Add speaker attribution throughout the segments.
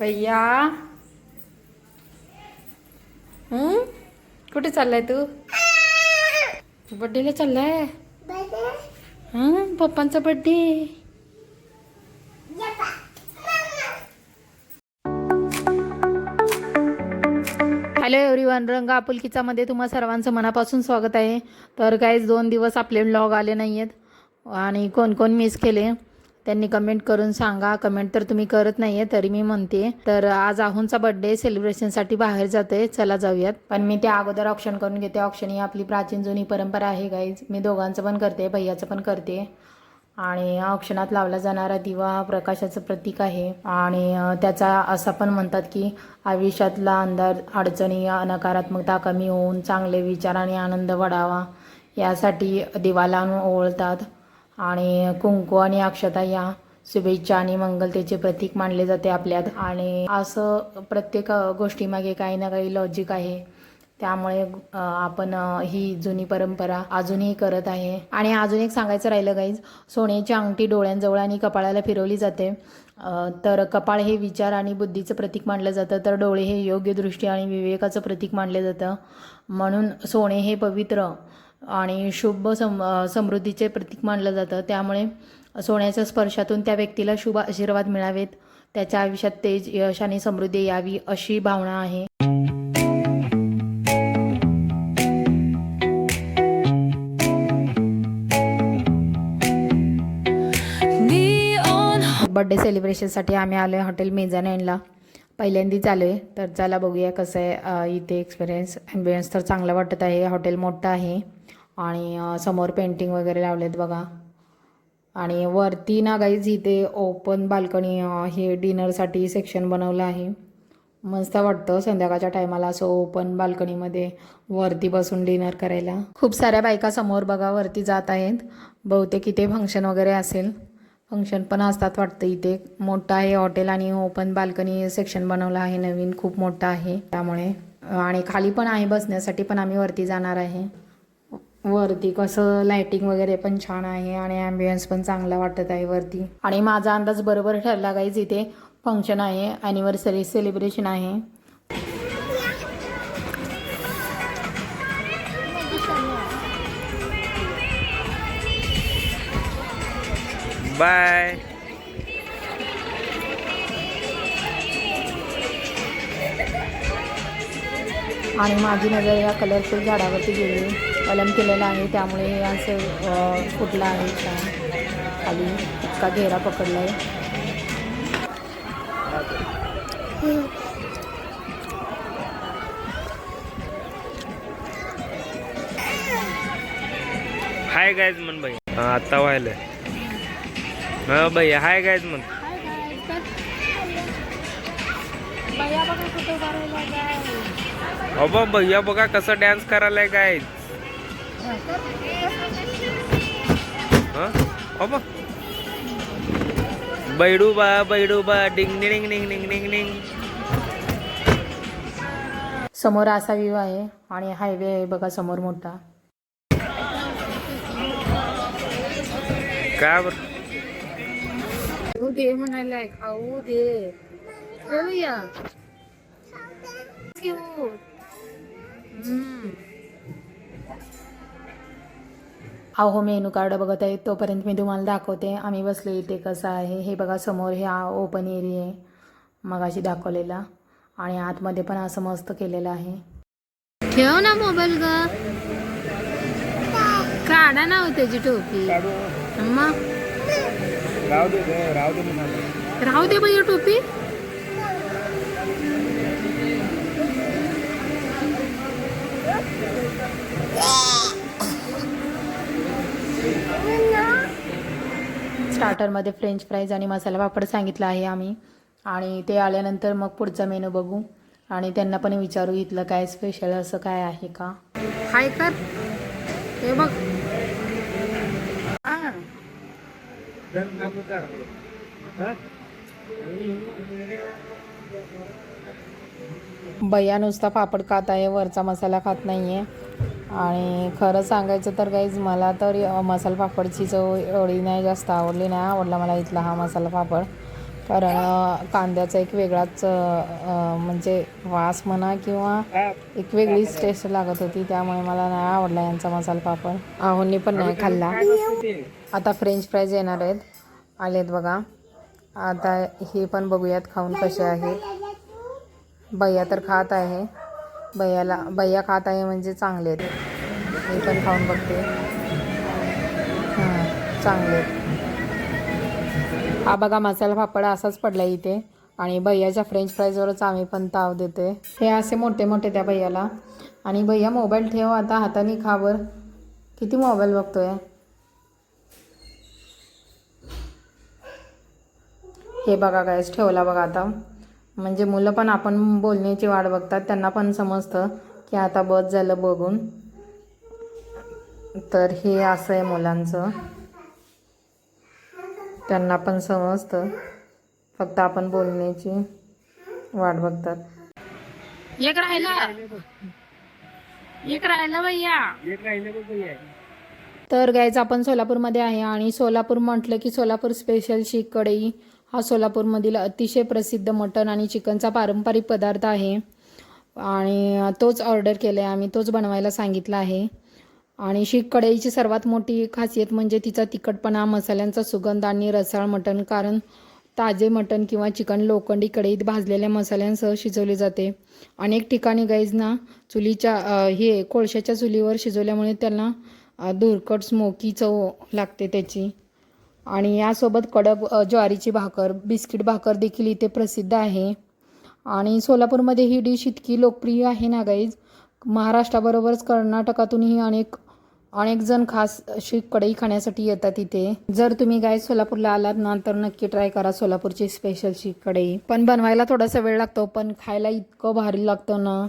Speaker 1: भैया कुठे चाललाय तू? बर्थडेला चाललाय? पप्पांचा बर्थडे. हॅलो एव्हरीवन, रंग आपुलकीचा मध्ये तुम्हा सर्वांचं मनापासून स्वागत आहे. तर गाईज 2 दिवस आपले व्लॉग आले नाही आहेत आणि कोण कोण मिस केले त्यांनी कमेंट करून सांगा. कमेंट तर तुम्ही करत नाही आहे तरी मी म्हणते. तर आज आहूंचा बर्थडे सेलिब्रेशनसाठी बाहेर जाते, चला जाऊयात. पण मी त्या अगोदर ऑप्शन करून घेते. ऑप्शन ही आपली प्राचीन जुनी परंपरा आहे गाईज. मी दोघांचं पण करते, भैयाचं पण करते. आणि औक्षणात लावला जाणारा दिवा प्रकाशाचं प्रतीक आहे आणि त्याचा असं पण म्हणतात की आयुष्यातला अंधार, अडचणी, नकारात्मकता कमी होऊन चांगले विचार आणि आनंद वाढावा यासाठी दिवा लावून ओवाळतात. आणि कुंकू आणि अक्षता या शुभेच्छा आणि मंगलतेचे प्रतीक मानले जाते आपल्यात. आणि असं प्रत्येक गोष्टीमागे काही ना काही लॉजिक आहे. त्यामुळे आपण ही जुनी परंपरा अजूनही करत आहे. आणि अजून एक सांगायचं राहिलं गाईज, सोन्याची अंगठी डोळ्यांजवळ आणि कपाळाला फिरवली जाते. तर कपाळ हे विचार आणि बुद्धीचं प्रतीक मानलं जातं, तर डोळे हे योग्य दृष्टी आणि विवेकाचं प्रतीक मानले जातं. म्हणून सोने हे पवित्र आणि शुभ समृद्धीचे प्रतीक मानलं जातं. त्यामुळे सोन्याच्या स्पर्शातून त्या व्यक्तीला शुभ आशीर्वाद मिळावेत, त्याच्या आयुष्यात तेज, यश आणि समृद्धी यावी अशी भावना आहे. बर्थडे सेलिब्रेशनसाठी आम्ही आलो आहे हॉटेल मेझानाईनला. पहिल्यांदाच आलो आहे, तर चला बघूया कसं आहे इथे एक्सपिरियन्स. ॲम्बियन्स तर चांगलं वाटत आहे. हॉटेल मोठं आहे आणि समोर पेंटिंग वगैरे लावलेत बघा. आणि वरती ना गाईज इथे ओपन बाल्कनी हे डिनरसाठी सेक्शन बनवलं आहे. मस्त वाटतं संध्याकाळच्या टायमाला असं ओपन बाल्कनीमध्ये वरती बसून डिनर करायला. खूप साऱ्या बायका समोर बघा वरती जात आहेत. बहुतेक इथे फंक्शन वगैरे असेल. फंक्शन पण असतात वाटतं इथे. मोठं आहे हॉटेल आणि ओपन बाल्कनी सेक्शन बनवलं आहे नवीन, खूप मोठं आहे त्यामुळे. आणि खाली पण आहे बसण्यासाठी, पण आम्ही वरती जाणार आहे. वरती कसं लायटिंग वगैरे पण छान आहे आणि ॲम्बियन्स पण चांगला वाटत आहे वरती. आणि माझा अंदाज बरोबर ठरला गाईज, इथे फंक्शन आहे, ॲनिव्हर्सरी सेलिब्रेशन आहे.
Speaker 2: बाय.
Speaker 1: आणि माझी नजर या कलरफुल झाडावरती गेली. कलम केलेला आहे त्यामुळे हे असं फुटलं आहे छान. खाली इतका घेरा पकडला आहे.
Speaker 2: हाय गायज म्हण भैया. आता व्हायला भैया हाय गायज म्हण. अबा भैया बघा कसं डान्स करायलाय गायज. अबा बैडूबा डिंग डिंग डिंग डिंग डिंग डिंग.
Speaker 1: समोर असा व्ह्यू आहे आणि हायवे आहे बघा समोर मोठा.
Speaker 2: काय बरं
Speaker 1: दे म्हणायला खाऊ दे. खाऊया. अहो मेनू कार्ड बघत आहे तोपर्यंत मी तुम्हाला दाखवते आम्ही बसलो इथे कसं आहे. हे बघा समोर हे ओपन एरिया आहे मगाशी दाखवलेला. आणि आतमध्ये पण असं मस्त केलेलं आहे. ठेव ना मोबाईल ग. काढा ना त्याची टोपी. राहू दे भैया टोपी. स्टार्टरमध्ये फ्रेंच फ्राईज आणि मसाला पापड सांगितलं आहे आम्ही. आणि ते आल्यानंतर मग पुढचा मेनू बघू आणि त्यांना पण विचारू इथलं काय स्पेशल असं काय आहे का. हाय कर हे बघ. भैया नुसता पापड खात आहे, वरचा मसाला खात नाही आहे. आणि खरं सांगायचं तर गाईज मला तर मसाला पापडची चव एवढी नाही जास्त आवडली. नाही आवडला मला इथला हा मसाला पापड. कारण कांद्याचा एक वेगळाच म्हणजे वास म्हणा किंवा एक वेगळीच टेस्ट लागत होती, त्यामुळे मला नाही आवडला यांचा मसाला पापड. आहोंनी पण नाही खाल्ला. आता फ्रेंच फ्राईज येणार आहेत, आलेत बघा. आता हे पण बघूयात खाऊन कसे आहेत. भैया तर खात आहे, भैया खात आहे म्हणजे चांगले आहेत. मी पण खाऊन बघते. चांगले आहेत. हा बघा मसाला पापड असाच पडला इथे आणि भैयाच्या फ्रेंच फ्राईजवरच आम्ही पण ताव देते. हे असे मोठे मोठे त्या भैयाला. आणि भैया मोबाईल ठेव आता, हाताने खावर. किती मोबाईल बघतोय. हे बघा गाईस, ठेवला बघा आता. म्हणजे मुलं पण आपण बोलण्याची वाट बघतात, त्यांना पण समजतं की आता बस झालं बघून. तर हे असं आहे मुलांचं, त्यांना पण समजतं, फक्त आपण बोलण्याची वाट बघतात. एक राहिला भैया. तर गाईज आपण सोलापूरमध्ये आहे आणि सोलापूर म्हटलं की सोलापूर स्पेशल शीख कढई हा सोलापूरमधील अतिशय प्रसिद्ध मटण आणि चिकनचा पारंपरिक पदार्थ आहे आणि तोच ऑर्डर केला आहे आम्ही, तोच बनवायला सांगितला आहे. आणि शीख कढईची सर्वात मोठी खासियत म्हणजे तिचा तिखटपणा, मसाल्यांचा सुगंध आणि रसाळ मटण. कारण ताजे मटण किंवा चिकन लोखंडी कढईत भाजलेल्या मसाल्यांसह शिजवले जाते. अनेक ठिकाणी गाईजना चुलीच्या कोळशाच्या चुलीवर शिजवल्यामुळे त्यांना धुरकट स्मोकी चव लागते त्याची. आणि यासोबत कडक ज्वारीची भाकर, बिस्किट भाकर देखील इथे प्रसिद्ध आहे. आणि सोलापूरमध्ये ही डिश इतकी लोकप्रिय आहे ना गाईज, महाराष्ट्राबरोबरच कर्नाटकातूनही अनेक जण खास शीख कढई खाण्यासाठी येतात इथे. जर तुम्ही गाईज सोलापूरला आलात ना तर नक्की ट्राय करा सोलापूरची स्पेशल शीख कढई. पण बनवायला थोडासा वेळ लागतो, पण खायला इतकं भारी लागतं ना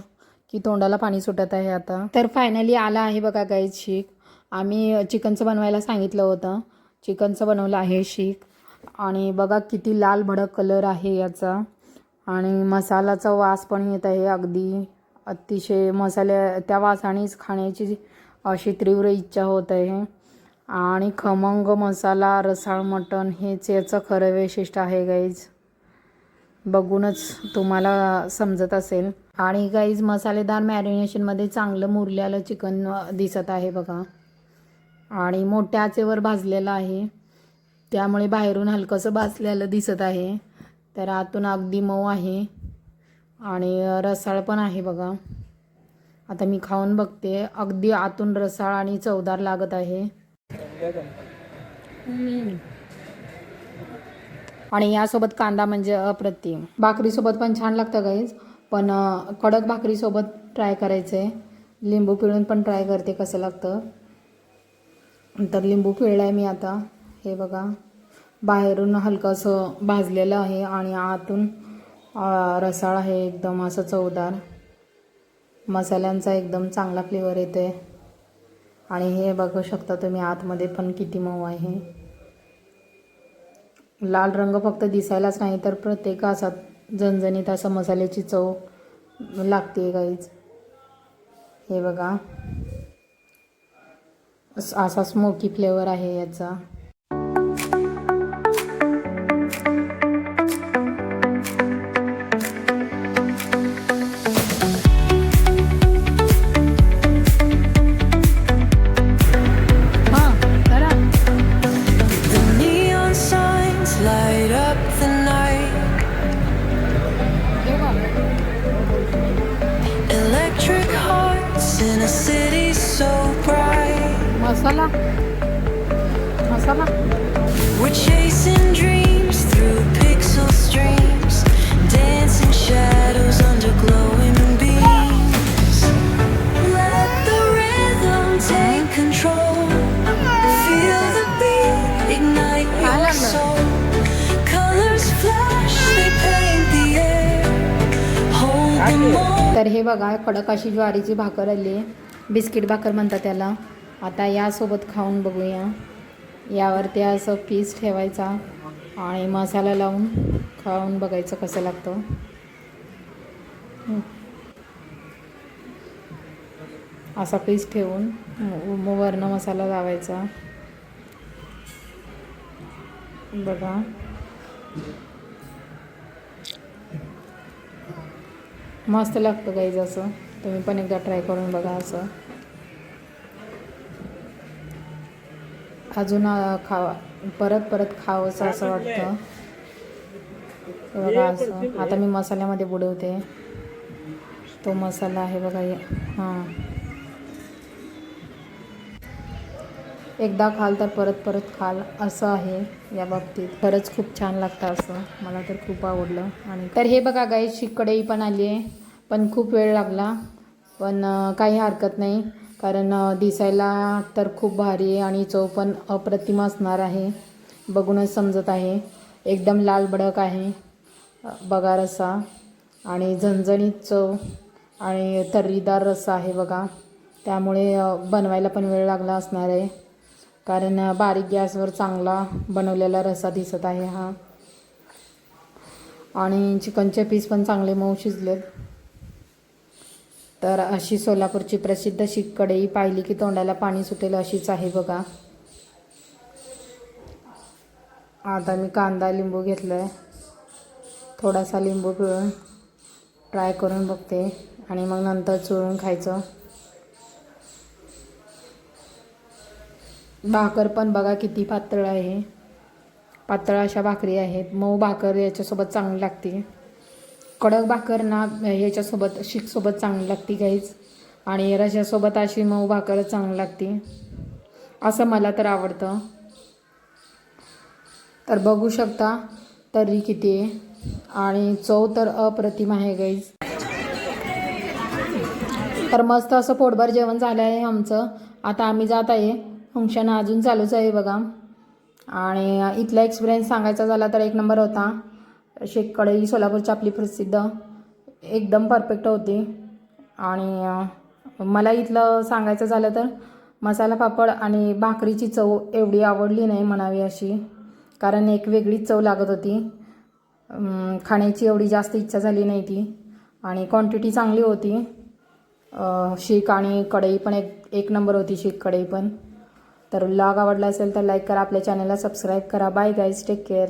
Speaker 1: की तोंडाला पाणी सुटत आहे आता. तर फायनली आला आहे बघा गाईज शीख. आम्ही चिकनचं बनवायला सांगितलं होतं, चिकनचं बनवलं आहे शीख. आणि बघा किती लाल भडक कलर आहे याचा. आणि मसाल्याचा वास पण येत आहे अगदी अतिशय. मसाल्या त्या वासानेच खाण्याची अशी तीव्र इच्छा होत आहे. आणि खमंग मसाला, रसाळ मटण हेच याचं खरं वैशिष्ट्य आहे गाईज. बघूनच तुम्हाला समजत असेल. आणि गाईज मसालेदार मॅरिनेशनमध्ये चांगलं मुरलेलं चिकन दिसत आहे बघा. आणि मोठ्या आचेवर भाजलेलं आहे, त्यामुळे बाहेरून हलकंसं भाजलेलं दिसत आहे, तर आतून अगदी मऊ आहे आणि रसाळ पण आहे बघा. आता मी खाऊन बघते, अगदी आतून रसाळ आणि चवदार लागत आहे. आणि यासोबत कांदा म्हणजे अप्रतिम. भाकरीसोबत पण छान लागतं गाईज, पण कडक भाकरीसोबत ट्राय करायचं आहे. लिंबू पिळून पण ट्राय करते कसं लागतं. तर लिंबू पिळला आहे मी आता. हे बघा, बाहेरून हलकंसं भाजलेलं आहे आणि आतून रसाळ आहे एकदम असं चवदार. मसाल्यांचा एकदम चांगला फ्लेवर येते. आणि हे बघू शकता तुम्ही आतमध्ये पण किती मऊ आहे. लाल रंग फक्त दिसायलाच नाही तर प्रत्येक असा झणझणीत असं मसाल्याची चव लागते गाईज. हे बघा, असा स्मोकी फ्लेवर आहे याचा. मसाला
Speaker 3: We're chasing dreams through pixel streams, dancing shadows under glowing beams. Let the rhythm take control. Feel the beat, ignite your soul. Colors flash, they paint the air. Hold them all.
Speaker 1: तर हे बघा, कडक अशी ज्वारीची भाकर आली, biscuit भाकर म्हणतात त्याला. आता यासोबत खाऊन बघूया. यावरती असं पीस ठेवायचा आणि मसाला लावून खाऊन बघायचं कसं लागतं. असा पीस ठेवून वरनं मसाला लावायचा. बघा मस्त लागतं गाईज असं. तुम्ही पण एकदा ट्राय करून बघा असं. अजून खावा, परत परत खावंसं असं वाटतं. बघा असं. आता मी मसाल्यामध्ये बुडवते. तो मसाला आहे बघा. हां, एकदा खाल तर परत परत खाल असं आहे या बाबतीत. खरंच खूप छान लागतं असं. मला तर खूप आवडलं. आणि तर हे बघा गाईज, कढई पण आली आहे, पण खूप वेळ लागला. पण काही हरकत नाही, कारण दिसायला तर खूप भारी आहे आणि चव पण अप्रतिम असणार आहे. बघूनच समजत आहे. एकदम लाल भडक आहे बघा रस्सा, आणि झणझणीत चव आणि तर्रीदार रस्सा आहे बघा. त्यामुळे बनवायला पण वेळ लागला असणार आहे, कारण बारीक गॅसवर चांगला बनवलेला रस्सा दिसत आहे हा. आणि चिकनचे पीस पण चांगले मऊ शिजलेत. तर अशी सोलापूरची प्रसिद्ध शीख कढई पाहिली की तोंडाला पाणी सुटेल अशीच आहे बघा. आता मी कांदा लिंबू घेतला आहे, थोडासा लिंबू पिळून ट्राय करून बघते आणि मग नंतर चुरून खायचं. भाकर पण बघा किती पातळ आहे. पातळ अशा भाकरी आहेत. मऊ भाकर याच्यासोबत चांगली लागते. कडक भाकर ना याच्यासोबत शीखसोबत चांगली लागते गाईज, आणि रश्यासोबत अशी मऊ भाकरच चांगली लागते असं मला तर आवडतं. तर बघू शकता तर्री किती आहे, आणि चव तर अप्रतिम आहे गाईज. तर मस्त असं पोटभर जेवण झालं आहे आमचं. आता आम्ही जात आहे. फंक्शन अजून चालूच आहे बघा. आणि इथला एक्सपिरियन्स सांगायचा झाला तर एक नंबर होता. शीख कढई सोलापूरची आपली प्रसिद्ध एकदम परफेक्ट होती. आणि मला इथलं सांगायचं झालं तर मसाला पापड आणि भाकरीची चव एवढी आवडली नाही म्हणावी अशी, कारण एक वेगळीच चव लागत होती. खाण्याची एवढी जास्त इच्छा झाली नाही ती, आणि क्वांटिटी चांगली होती. शीख आणि कढई पण एक नंबर होती शीख कढई पण. तर व्लॉग आवडला असेल तर लाईक करा, आपल्या चॅनलला सबस्क्राईब करा. Bye guys, take care.